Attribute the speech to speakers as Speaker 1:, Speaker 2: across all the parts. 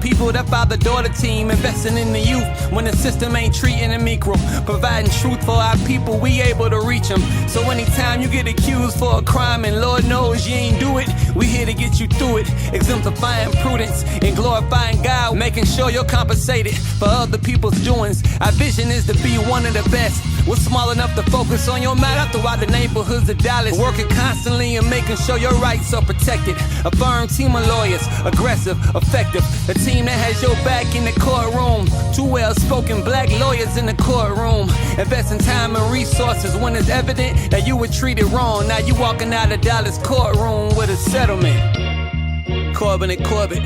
Speaker 1: people that father-daughter team, investing in the youth when the system ain't treating them equal. Providing truth for our people, we able to reach them. So anytime you get accused for a crime and Lord knows you ain't do it, we here to get you through it. Exemplifying prudence and glorifying God, making sure you're compensated for other people's doings. Our vision is to be one of the best. We're small enough to focus on your matter throughout the neighborhoods of Dallas. Working constantly and making sure your rights are protected. A firm team of lawyers, aggressive, effective. A team that has your back in the courtroom. Two well-spoken black lawyers in the courtroom. Investing time and resources when it's evident that you were treated wrong. Now you walking out of Dallas courtroom with a settlement. Corbin and Corbett,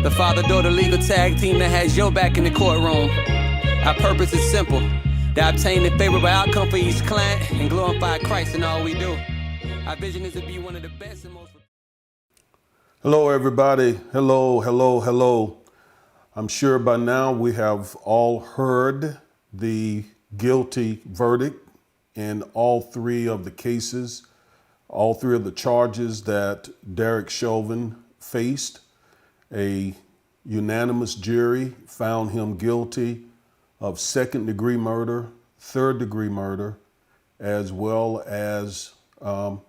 Speaker 1: the father-daughter legal tag team that has your back in the courtroom. Our purpose is simple. To obtain the favorable outcome for each client and glorify Christ in all we do. Our vision is to be one of the best and most...
Speaker 2: Hello, everybody. Hello, hello, hello. I'm sure by now we have all heard the guilty verdict in all three of the cases, all three of the charges that Derek Chauvin faced. A unanimous jury found him guilty of second-degree murder, third-degree murder, as well as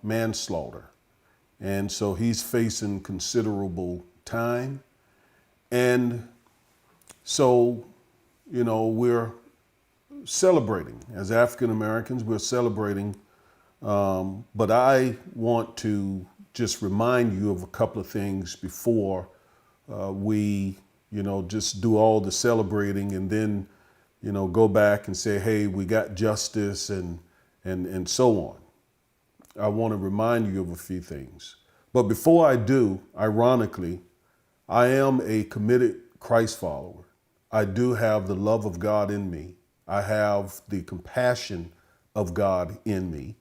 Speaker 2: manslaughter. And so he's facing considerable time. And so, you know, we're celebrating. As African Americans, we're celebrating. But I want to just remind you of a couple of things before we, you know, just do all the celebrating and then, you know, go back and say, hey, we got justice and so on. I want to remind you of a few things. But before I do, ironically, I am a committed Christ follower. I do have the love of God in me. I have the compassion of God in me.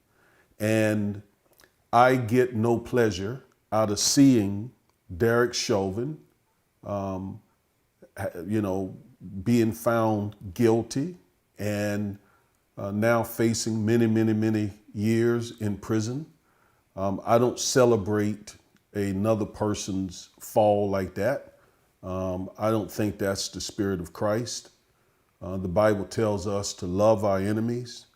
Speaker 2: And I get no pleasure out of seeing Derek Chauvin, you know, being found guilty and now facing many, many, many years in prison. I don't celebrate another person's fall like that. I don't think that's the spirit of Christ. The Bible tells us to love our enemies,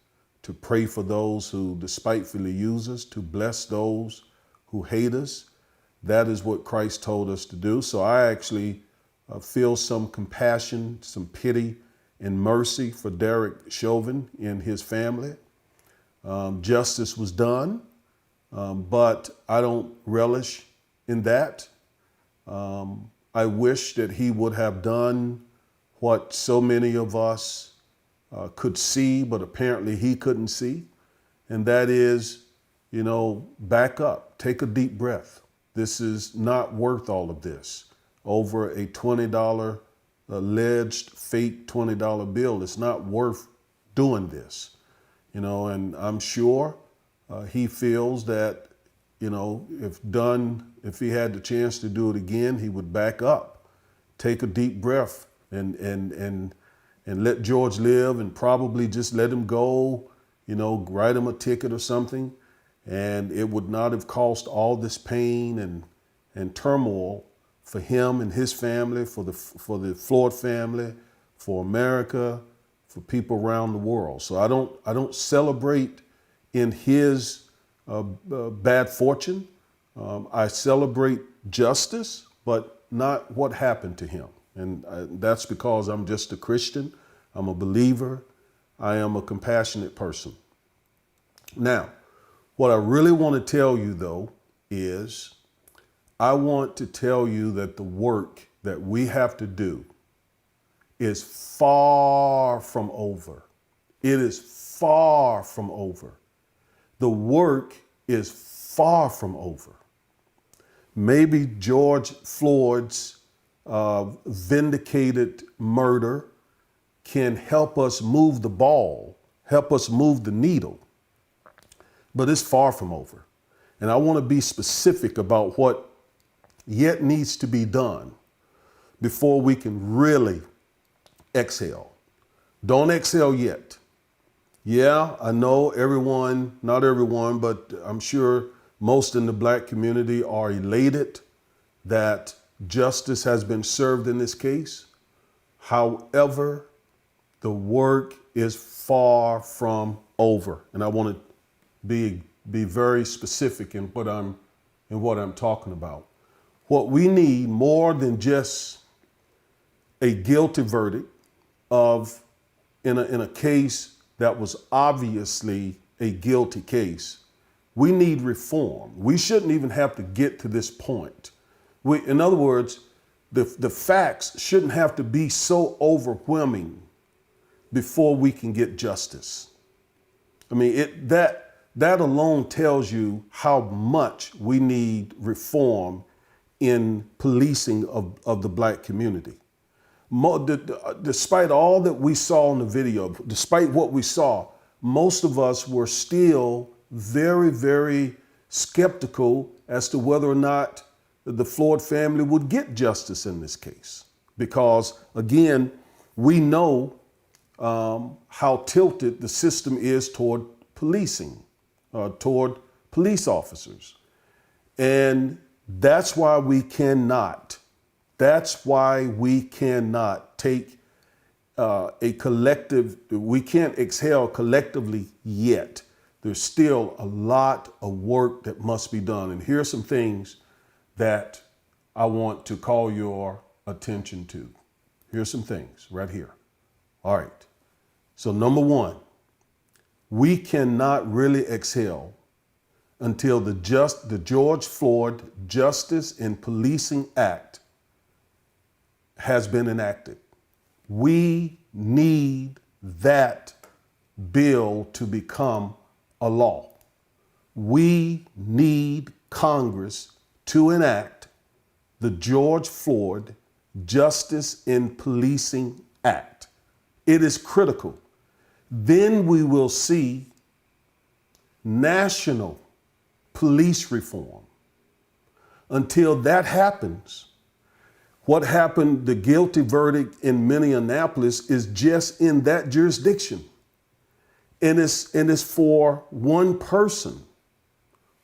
Speaker 2: to pray for those who despitefully use us, to bless those who hate us. That is what Christ told us to do. So I actually feel some compassion, some pity and mercy for Derek Chauvin and his family. Justice was done, but I don't relish in that. I wish that he would have done what so many of us could see, but apparently he couldn't see. And that is, you know, back up, take a deep breath. This is not worth all of this. Over a $20 alleged fake $20 bill. It's not worth doing this, you know, and I'm sure he feels that, you know, if he had the chance to do it again, he would back up, take a deep breath and let George live and probably just let him go, you know, write him a ticket or something. And it would not have cost all this pain and turmoil for him and his family, for the Floyd family, for America, for people around the world. So I don't celebrate in his bad fortune. I celebrate justice, but not what happened to him. And that's because I'm just a Christian. I'm a believer. I am a compassionate person. Now, what I really want to tell you, though, is I want to tell you that the work that we have to do is far from over. It is far from over. The work is far from over. Maybe George Floyd's vindicated murder can help us move the ball, help us move the needle, but it's far from over. And I want to be specific about what yet needs to be done before we can really exhale. Don't exhale yet. Yeah, I know everyone, not everyone, but I'm sure most in the Black community are elated that Justice has been served in this case. However, the work is far from over. And I want to be very specific in what I'm talking about. What we need more than just a guilty verdict in a case that was obviously a guilty case. We need reform. We shouldn't even have to get to this point. In other words, the facts shouldn't have to be so overwhelming before we can get justice. I mean, that alone tells you how much we need reform in policing of the black community. Despite all that we saw in the video, despite what we saw, most of us were still very, very skeptical as to whether or not the Floyd family would get justice in this case. Because again, we know how tilted the system is toward policing, toward police officers. And that's why we cannot take a collective, we can't exhale collectively yet. There's still a lot of work that must be done. And here are some things that I want to call your attention to. Here's some things right here. All right. So number one, we cannot really exhale until the George Floyd Justice in Policing Act has been enacted. We need that bill to become a law. We need Congress to enact the George Floyd Justice in Policing Act. It is critical. Then we will see national police reform. Until that happens, what happened, the guilty verdict in Minneapolis is just in that jurisdiction. And it's for one person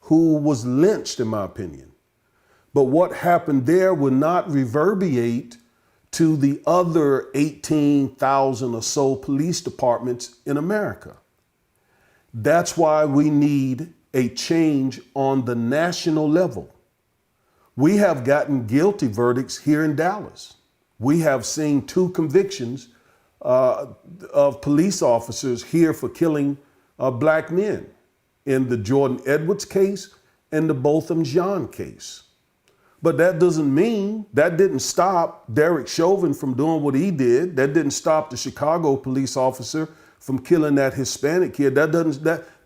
Speaker 2: who was lynched, in my opinion. But what happened there will not reverberate to the other 18,000 or so police departments in America. That's why we need a change on the national level. We have gotten guilty verdicts here in Dallas. We have seen 2 convictions of police officers here for killing black men in the Jordan Edwards case and the Botham Jean case. But that doesn't mean, that didn't stop Derek Chauvin from doing what he did. That didn't stop the Chicago police officer from killing that Hispanic kid.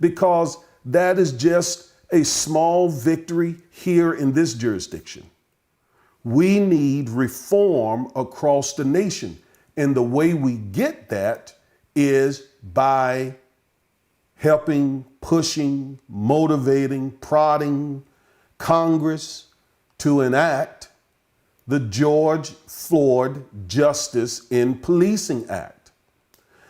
Speaker 2: Because that is just a small victory here in this jurisdiction. We need reform across the nation. And the way we get that is by helping, pushing, motivating, prodding Congress to enact the George Floyd Justice in Policing Act.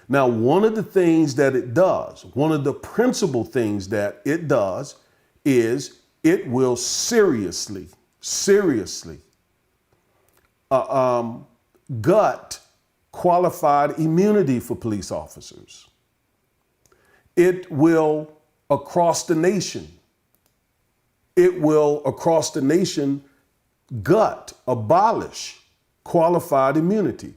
Speaker 2: Now, one of the things that it does, one of the principal things that it does is it will seriously gut qualified immunity for police officers. It will, across the nation, abolish qualified immunity.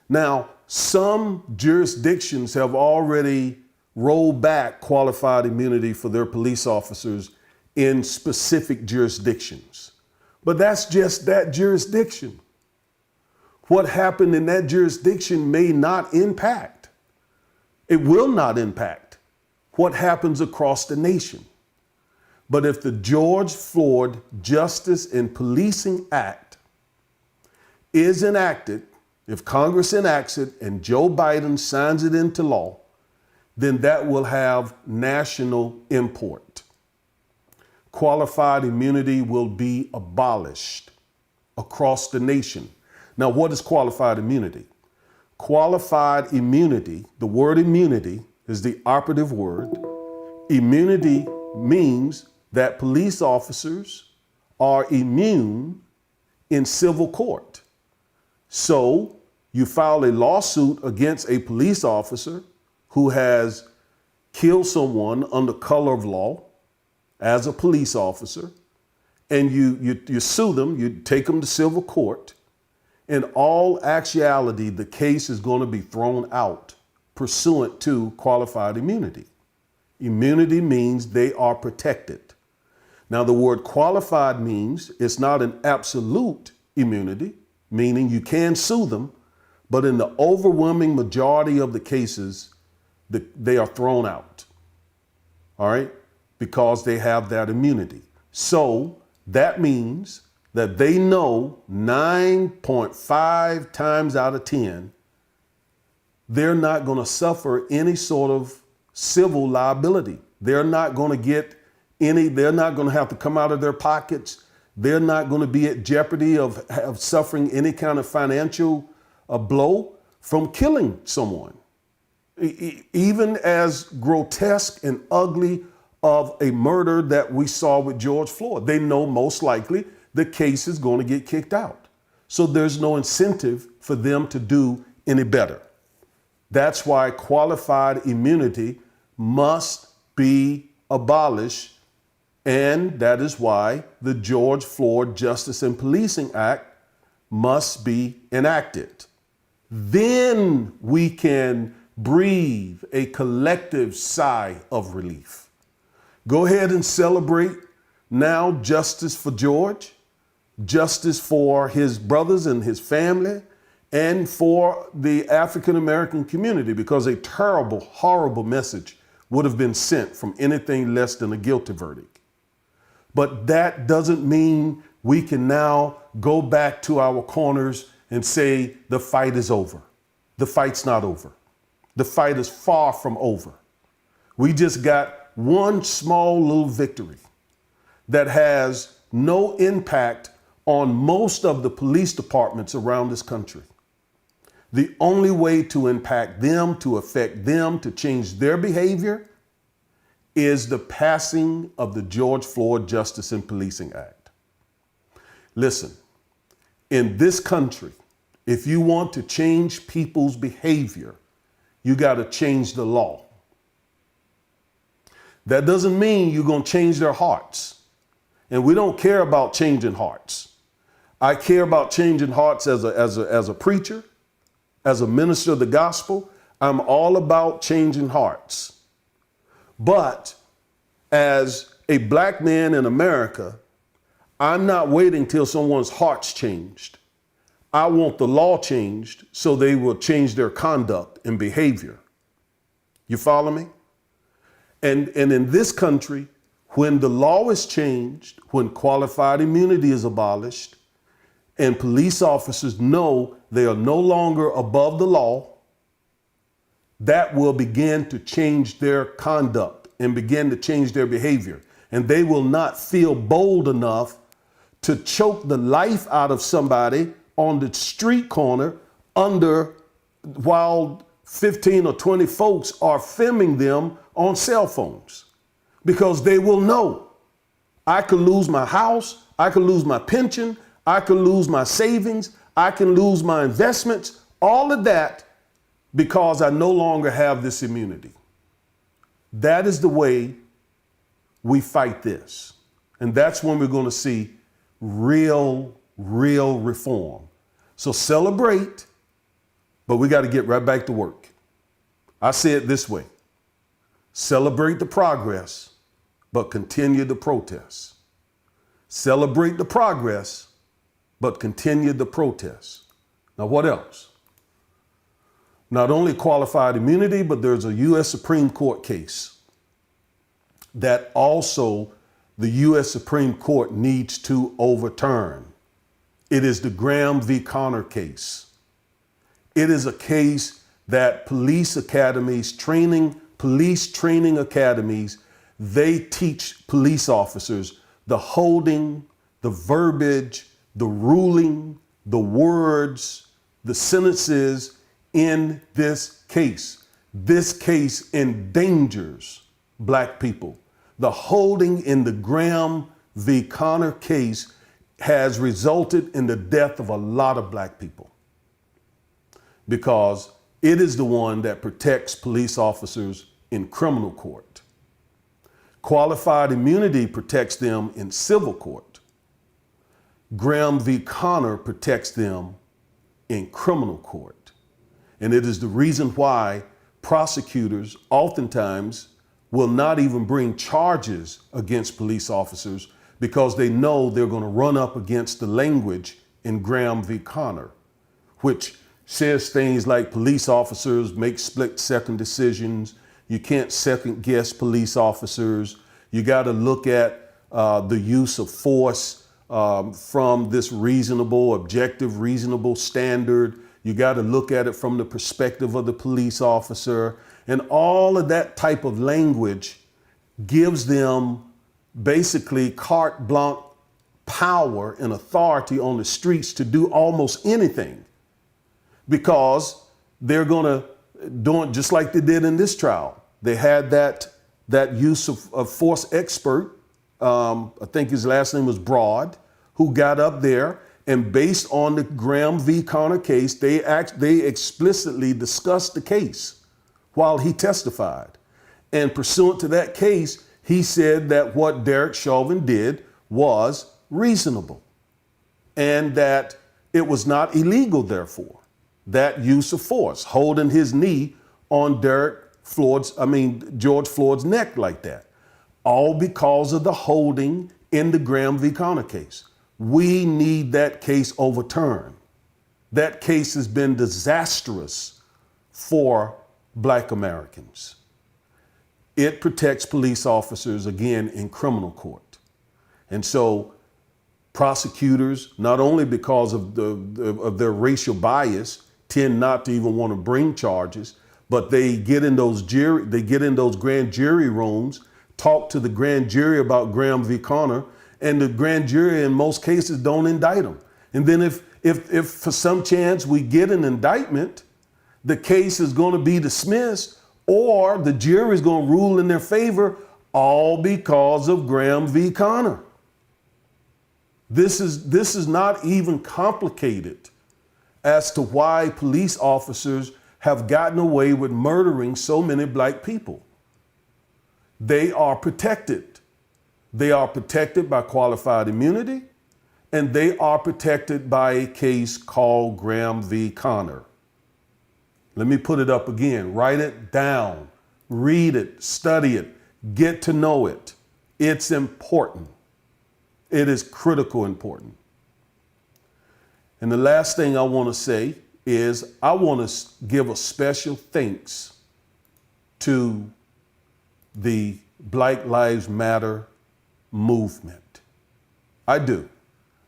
Speaker 2: Now, some jurisdictions have already rolled back qualified immunity for their police officers in specific jurisdictions. But that's just that jurisdiction. What happened in that jurisdiction may not impact. It will not impact what happens across the nation. But if the George Floyd Justice in Policing Act is enacted, if Congress enacts it and Joe Biden signs it into law, then that will have national import. Qualified immunity will be abolished across the nation. Now, what is qualified immunity? Qualified immunity, the word immunity is the operative word. Immunity means that police officers are immune in civil court. So you file a lawsuit against a police officer who has killed someone under color of law as a police officer, and you sue them, you take them to civil court. In all actuality, the case is going to be thrown out pursuant to qualified immunity. Immunity means they are protected. Now, the word qualified means it's not an absolute immunity, meaning you can sue them, but in the overwhelming majority of the cases, they are thrown out. All right? Because they have that immunity. So that means that they know 9.5 times out of 10, they're not going to suffer any sort of civil liability. They're not going to get they're not going to have to come out of their pockets. They're not going to be at jeopardy of suffering any kind of financial blow from killing someone. Even as grotesque and ugly of a murder that we saw with George Floyd, they know most likely the case is going to get kicked out. So there's no incentive for them to do any better. That's why qualified immunity must be abolished. And that is why the George Floyd Justice and Policing Act must be enacted. Then we can breathe a collective sigh of relief. Go ahead and celebrate now justice for George, justice for his brothers and his family, and for the African American community, because a terrible, horrible message would have been sent from anything less than a guilty verdict. But that doesn't mean we can now go back to our corners and say the fight is over. The fight's not over. The fight is far from over. We just got one small little victory that has no impact on most of the police departments around this country. The only way to impact them, to affect them, to change their behavior is the passing of the George Floyd Justice and Policing Act. Listen, in this country, if you want to change people's behavior, you got to change the law. That doesn't mean you're going to change their hearts. And we don't care about changing hearts. I care about changing hearts as a preacher, as a minister of the gospel. I'm all about changing hearts. But as a black man in America, I'm not waiting till someone's heart's changed. I want the law changed so they will change their conduct and behavior. You follow me? And in this country, when the law is changed, when qualified immunity is abolished, and police officers know they are no longer above the law, that will begin to change their conduct and begin to change their behavior. And they will not feel bold enough to choke the life out of somebody on the street corner while 15 or 20 folks are filming them on cell phones. Because they will know, I could lose my house, I could lose my pension, I could lose my savings, I can lose my investments, all of that, because I no longer have this immunity. That is the way we fight this. And that's when we're going to see real reform. So celebrate, but we got to get right back to work. I say it this way: celebrate the progress, but continue the protest. Celebrate the progress, but continue the protest. Now, what else? Not only qualified immunity, but there's a U.S. Supreme Court case that also the U.S. Supreme Court needs to overturn. It is the Graham v. Connor case. It is a case that police training academies, they teach police officers the holding, the verbiage, the ruling, the words, the sentences in this case. This case endangers black people. The holding in the Graham v. Connor case has resulted in the death of a lot of black people because it is the one that protects police officers in criminal court. Qualified immunity protects them in civil court. Graham v. Connor protects them in criminal court. And it is the reason why prosecutors oftentimes will not even bring charges against police officers because they know they're going to run up against the language in Graham v. Connor, which says things like police officers make split-second decisions. You can't second-guess police officers. You got to look at the use of force from this reasonable, objective, reasonable standard. You got to look at it from the perspective of the police officer. And all of that type of language gives them basically carte blanche power and authority on the streets to do almost anything because they're going to do it just like they did in this trial. They had that use of force expert, I think his last name was Broad, who got up there and based on the Graham v. Connor case, they explicitly discussed the case while he testified. And pursuant to that case, he said that what Derek Chauvin did was reasonable and that it was not illegal, therefore, that use of force, holding his knee on George Floyd's neck like that, all because of the holding in the Graham v. Connor case. We need that case overturned. That case has been disastrous for Black Americans. It protects police officers, again, in criminal court. And so prosecutors, not only because of their racial bias, tend not to even want to bring charges, but they get in those grand jury rooms, talk to the grand jury about Graham v. Connor, and the grand jury in most cases don't indict them. And then if for some chance we get an indictment, the case is going to be dismissed or the jury is going to rule in their favor, all because of Graham v. Connor. This is not even complicated as to why police officers have gotten away with murdering so many black people. They are protected. They are protected by qualified immunity, and they are protected by a case called Graham v. Connor. Let me put it up again. Write it down. Read it. Study it. Get to know it. It's important. It is critical important. And the last thing I want to say is I want to give a special thanks to the Black Lives Matter movement. I do.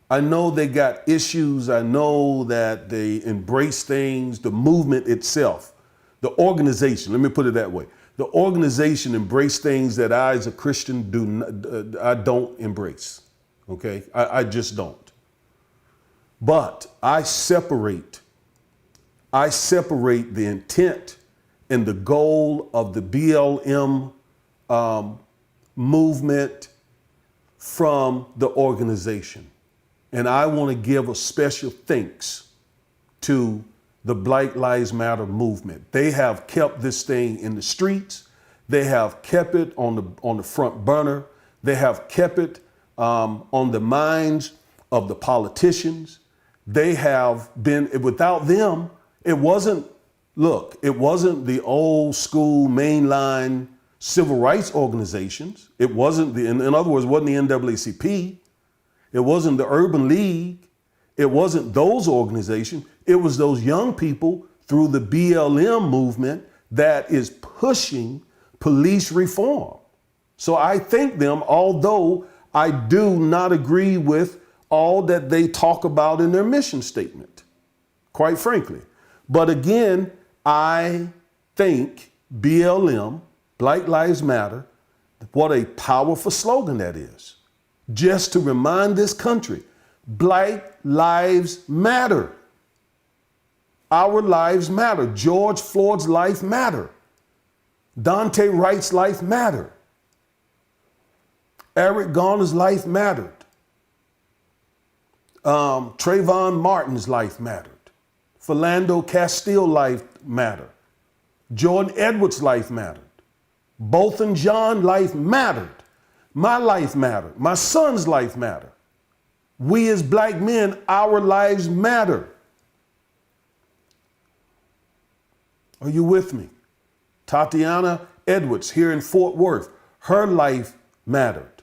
Speaker 2: I know they got issues. I know that they embrace things, the movement itself, the organization, let me put it that way. The organization embrace things that I as a Christian I don't embrace, okay? I just don't. But I separate the intent and the goal of the BLM movement from the organization. And I want to give a special thanks to the Black Lives Matter movement. They have kept this thing in the streets. They have kept it on the front burner. They have kept it on the minds of the politicians. They have been, without them, it wasn't the old school mainline civil rights organizations. It wasn't in other words, it wasn't the NAACP. It wasn't the Urban League. It wasn't those organizations. It was those young people through the BLM movement that is pushing police reform. So I thank them, although I do not agree with all that they talk about in their mission statement, quite frankly. But again, I think BLM, Black Lives Matter, what a powerful slogan that is. Just to remind this country, Black lives matter. Our lives matter. George Floyd's life matter. Dante Wright's life mattered. Eric Garner's life mattered. Trayvon Martin's life mattered. Philando Castile's life mattered. Jordan Edwards' life mattered. Bolton John's life mattered. My life mattered. My son's life mattered. We as black men, our lives matter. Are you with me? Tatiana Edwards here in Fort Worth, her life mattered.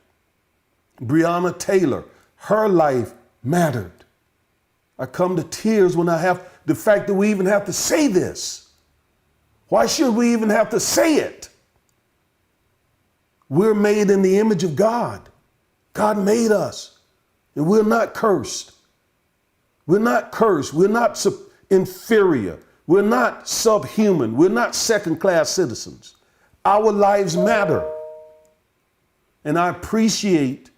Speaker 2: Breonna Taylor, her life mattered. I come to tears when I have the fact that we even have to say this. Why should we even have to say it? We're made in the image of God. God made us, and we're not cursed. We're not cursed. We're not inferior. We're not subhuman. We're not second-class citizens. Our lives matter. And I appreciate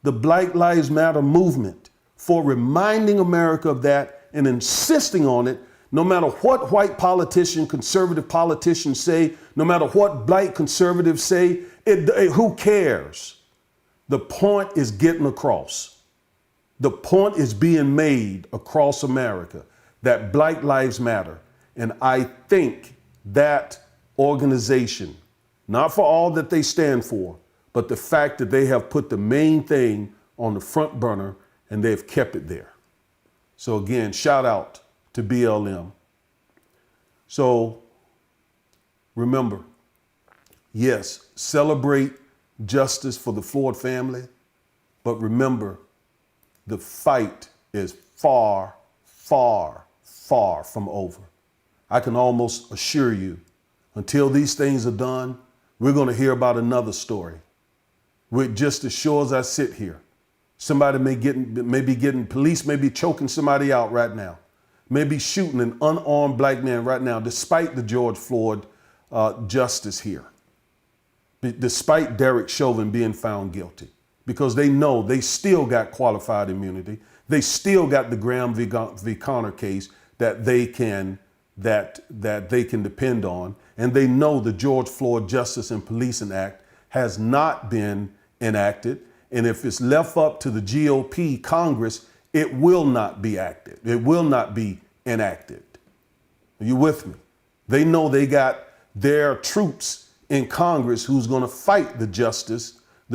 Speaker 2: the Black Lives Matter movement for reminding America of that and insisting on it, no matter what white politician, conservative politicians say, no matter what black conservatives say, who cares? The point is getting across. The point is being made across America that Black Lives Matter. And I think that organization, not for all that they stand for, but the fact that they have put the main thing on the front burner and they've kept it there. So again, shout out to BLM. So remember, yes, celebrate justice for the Floyd family, but remember, the fight is far, far, far from over. I can almost assure you, until these things are done, we're going to hear about another story. With just as sure as I sit here, somebody police may be choking somebody out right now, may be shooting an unarmed black man right now, despite the George Floyd justice here, despite Derek Chauvin being found guilty, because they know they still got qualified immunity. They still got the Graham v. Connor case that they can depend on. And they know the George Floyd Justice and Policing Act has not been enacted. And if it's left up to the GOP Congress, it will not be acted. It will not be enacted. Are you with me? They know they got their troops in Congress who's going to fight the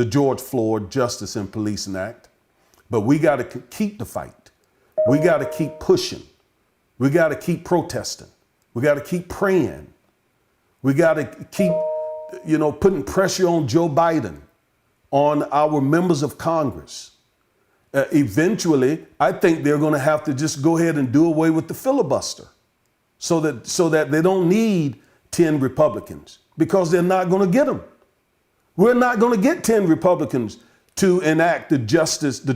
Speaker 2: George Floyd Justice and Policing Act. But we got to keep the fight. We got to keep pushing. We got to keep protesting. We got to keep praying. We got to keep, putting pressure on Joe Biden, on our members of Congress. Eventually, I think they're going to have to just go ahead and do away with the filibuster so that they don't need 10 Republicans, because they're not going to get them. We're not going to get 10 Republicans to enact the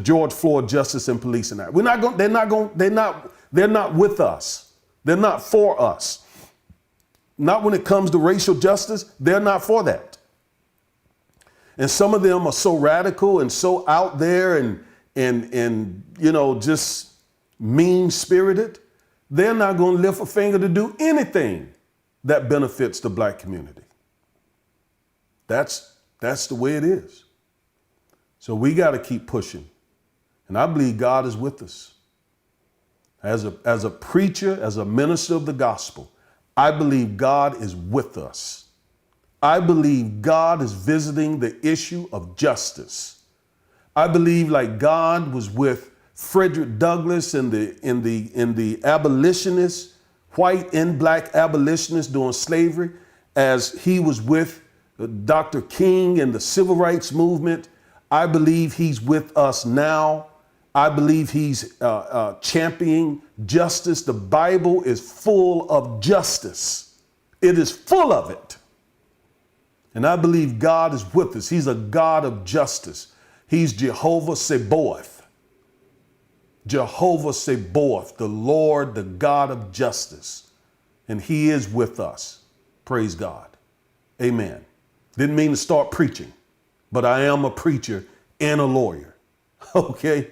Speaker 2: George Floyd Justice and Policing Act. They're not with us. They're not for us. Not when it comes to racial justice. They're not for that. And some of them are so radical and so out there and just mean-spirited. They're not going to lift a finger to do anything that benefits the black community. That's the way it is. So we got to keep pushing. And I believe God is with us. As a preacher, as a minister of the gospel, I believe God is with us. I believe God is visiting the issue of justice. I believe like God was with Frederick Douglass and the abolitionists, white and black abolitionists during slavery, as he was with Dr. King and the civil rights movement. I believe he's with us now. I believe he's championing justice. The Bible is full of justice. It is full of it. And I believe God is with us. He's a God of justice. He's Jehovah Sabaoth. Jehovah Sabaoth, the Lord, the God of justice. And he is with us. Praise God. Amen. Didn't mean to start preaching, but I am a preacher and a lawyer. Okay?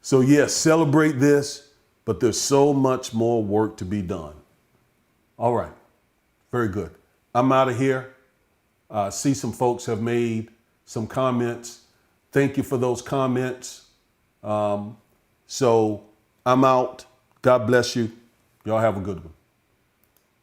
Speaker 2: So yes, celebrate this, but there's so much more work to be done. All right. Very good. I'm out of here. I see some folks have made some comments. Thank you for those comments. So I'm out. God bless you. Y'all have a good one.